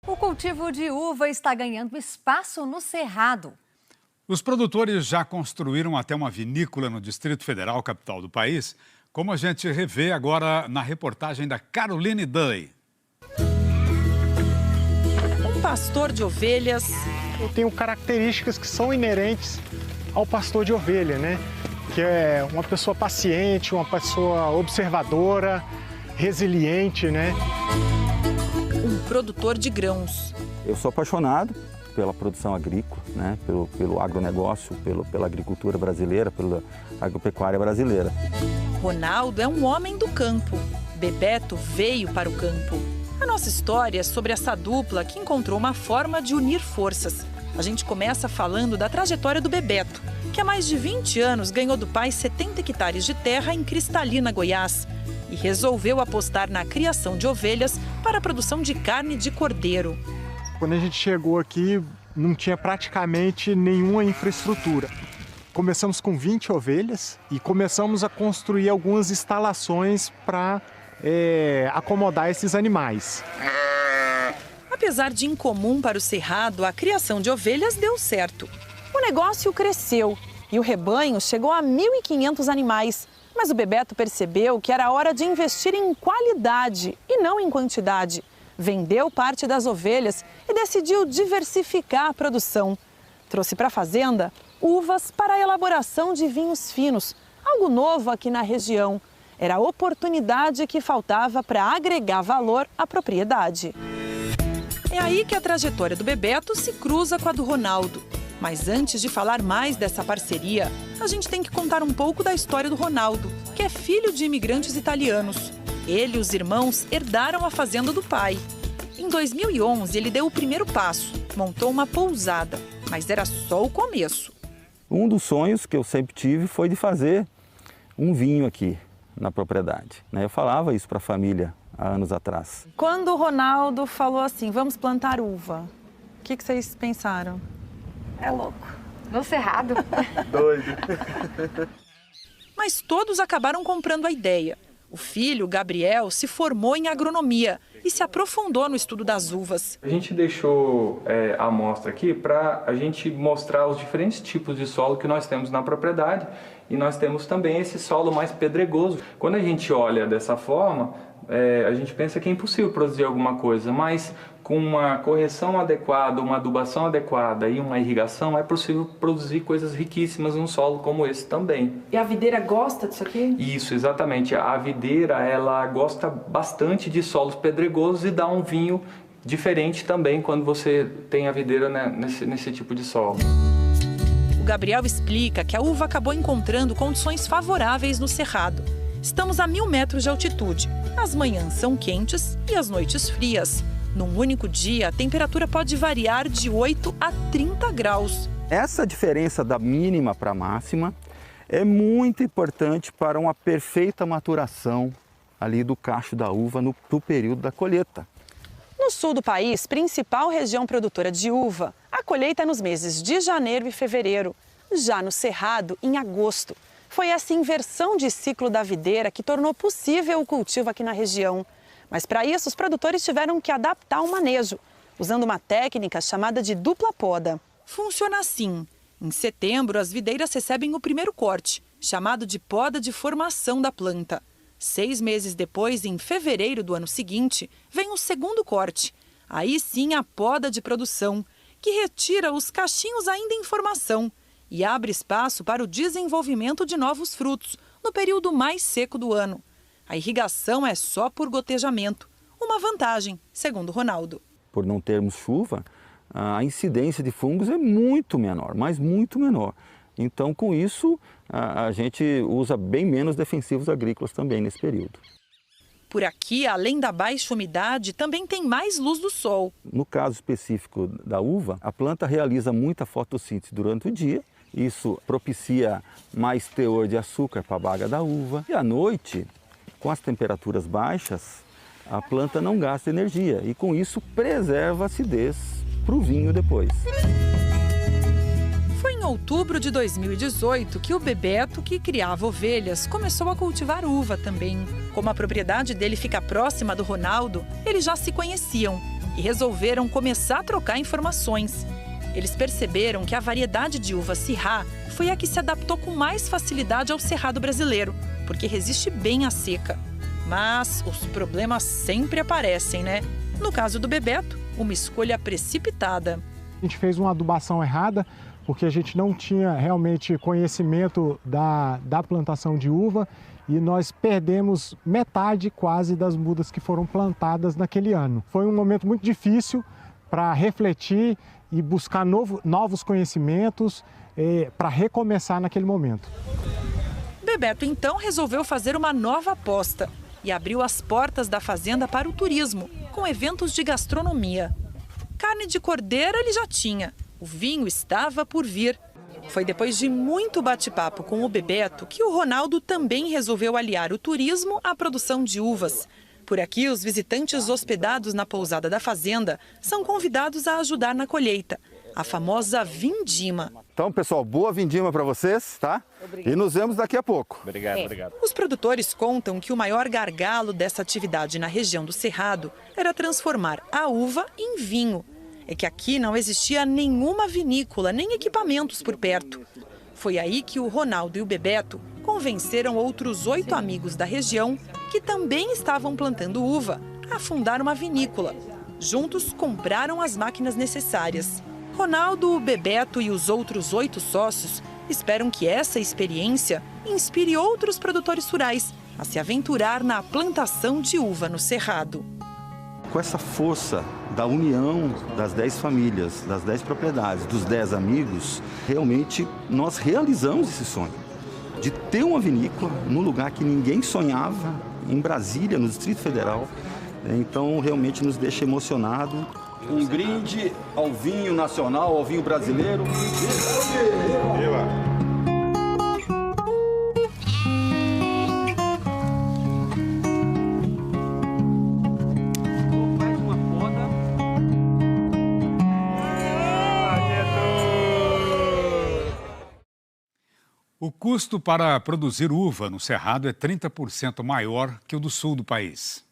O cultivo de uva está ganhando espaço no Cerrado. Os produtores já construíram até uma vinícola no Distrito Federal, capital do país, como a gente revê agora na reportagem da Caroline Day. Um pastor de ovelhas. Eu tenho características que são inerentes ao pastor de ovelha, né? Que é uma pessoa paciente, uma pessoa observadora, resiliente, né? Um produtor de grãos. Eu sou apaixonado pela produção agrícola, né? pelo agronegócio, pela agricultura brasileira, pela agropecuária brasileira. Ronaldo é um homem do campo. Bebeto veio para o campo. A nossa história é sobre essa dupla que encontrou uma forma de unir forças. A gente começa falando da trajetória do Bebeto, que há mais de 20 anos ganhou do pai 70 hectares de terra em Cristalina, Goiás, e resolveu apostar na criação de ovelhas para a produção de carne de cordeiro. Quando a gente chegou aqui, não tinha praticamente nenhuma infraestrutura. Começamos com 20 ovelhas e começamos a construir algumas instalações para acomodar esses animais. Apesar de incomum para o Cerrado, a criação de ovelhas deu certo. O negócio cresceu e o rebanho chegou a 1.500 animais. Mas o Bebeto percebeu que era hora de investir em qualidade e não em quantidade. Vendeu parte das ovelhas e decidiu diversificar a produção. Trouxe para a fazenda uvas para a elaboração de vinhos finos, algo novo aqui na região. Era a oportunidade que faltava para agregar valor à propriedade. É aí que a trajetória do Bebeto se cruza com a do Ronaldo. Mas antes de falar mais dessa parceria, a gente tem que contar um pouco da história do Ronaldo, que é filho de imigrantes italianos. Ele e os irmãos herdaram a fazenda do pai. Em 2011, ele deu o primeiro passo, montou uma pousada, mas era só o começo. Um dos sonhos que eu sempre tive foi de fazer um vinho aqui na propriedade. Eu falava isso para a família há anos atrás. Quando o Ronaldo falou assim, vamos plantar uva, o que vocês pensaram? É louco. No Cerrado. Doido. Mas todos acabaram comprando a ideia. O filho, Gabriel, se formou em agronomia e se aprofundou no estudo das uvas. A gente deixou a amostra aqui para a gente mostrar os diferentes tipos de solo que nós temos na propriedade. E nós temos também esse solo mais pedregoso. Quando a gente olha dessa forma, a gente pensa que é impossível produzir alguma coisa, mas com uma correção adequada, uma adubação adequada e uma irrigação, é possível produzir coisas riquíssimas num solo como esse também. E a videira gosta disso aqui? Isso, exatamente. A videira, ela gosta bastante de solos pedregosos e dá um vinho diferente também quando você tem a videira, né, nesse tipo de solo. O Gabriel explica que a uva acabou encontrando condições favoráveis no Cerrado. Estamos a 1.000 metros de altitude. As manhãs são quentes e as noites frias. Num único dia, a temperatura pode variar de 8 a 30 graus. Essa diferença da mínima para a máxima é muito importante para uma perfeita maturação ali do cacho da uva no período da colheita. No sul do país, principal região produtora de uva, a colheita é nos meses de janeiro e fevereiro. Já no Cerrado, em agosto. Foi essa inversão de ciclo da videira que tornou possível o cultivo aqui na região. Mas para isso, os produtores tiveram que adaptar o manejo, usando uma técnica chamada de dupla poda. Funciona assim. Em setembro, as videiras recebem o primeiro corte, chamado de poda de formação da planta. 6 meses depois, em fevereiro do ano seguinte, vem o segundo corte. Aí sim a poda de produção, que retira os cachinhos ainda em formação e abre espaço para o desenvolvimento de novos frutos no período mais seco do ano. A irrigação é só por gotejamento, uma vantagem, segundo Ronaldo. Por não termos chuva, a incidência de fungos é muito menor, mas muito menor. Então, com isso, a gente usa bem menos defensivos agrícolas também nesse período. Por aqui, além da baixa umidade, também tem mais luz do sol. No caso específico da uva, a planta realiza muita fotossíntese durante o dia. Isso propicia mais teor de açúcar para a baga da uva. E à noite, com as temperaturas baixas, a planta não gasta energia e com isso preserva a acidez para o vinho depois. Foi em outubro de 2018 que o Bebeto, que criava ovelhas, começou a cultivar uva também. Como a propriedade dele fica próxima do Ronaldo, eles já se conheciam. e resolveram começar a trocar informações. Eles perceberam que a variedade de uva Syrah foi a que se adaptou com mais facilidade ao cerrado brasileiro, porque resiste bem à seca. Mas os problemas sempre aparecem, né? No caso do Bebeto, uma escolha precipitada. A gente fez uma adubação errada, porque a gente não tinha realmente conhecimento da plantação de uva e nós perdemos metade quase das mudas que foram plantadas naquele ano. Foi um momento muito difícil para refletir e buscar novos conhecimentos para recomeçar naquele momento. Bebeto então resolveu fazer uma nova aposta e abriu as portas da fazenda para o turismo, com eventos de gastronomia. Carne de cordeiro ele já tinha, o vinho estava por vir. Foi depois de muito bate-papo com o Bebeto que o Ronaldo também resolveu aliar o turismo à produção de uvas. Por aqui, os visitantes hospedados na pousada da fazenda são convidados a ajudar na colheita, a famosa vindima. Então, pessoal, boa vindima para vocês, tá? Obrigado. E nos vemos daqui a pouco. Obrigado. Os produtores contam que o maior gargalo dessa atividade na região do Cerrado era transformar a uva em vinho. É que aqui não existia nenhuma vinícola, nem equipamentos por perto. Foi aí que o Ronaldo e o Bebeto convenceram outros 8 amigos da região, que também estavam plantando uva, a fundar uma vinícola. Juntos compraram as máquinas necessárias. Ronaldo, o Bebeto e os outros 8 sócios esperam que essa experiência inspire outros produtores rurais a se aventurar na plantação de uva no Cerrado. Com essa força da união das 10 famílias, das 10 propriedades, dos 10 amigos, realmente nós realizamos esse sonho de ter uma vinícola num lugar que ninguém sonhava, em Brasília, no Distrito Federal. Então, realmente nos deixa emocionado. Um brinde ao vinho nacional, ao vinho brasileiro. O custo para produzir uva no Cerrado é 30% maior que o do sul do país.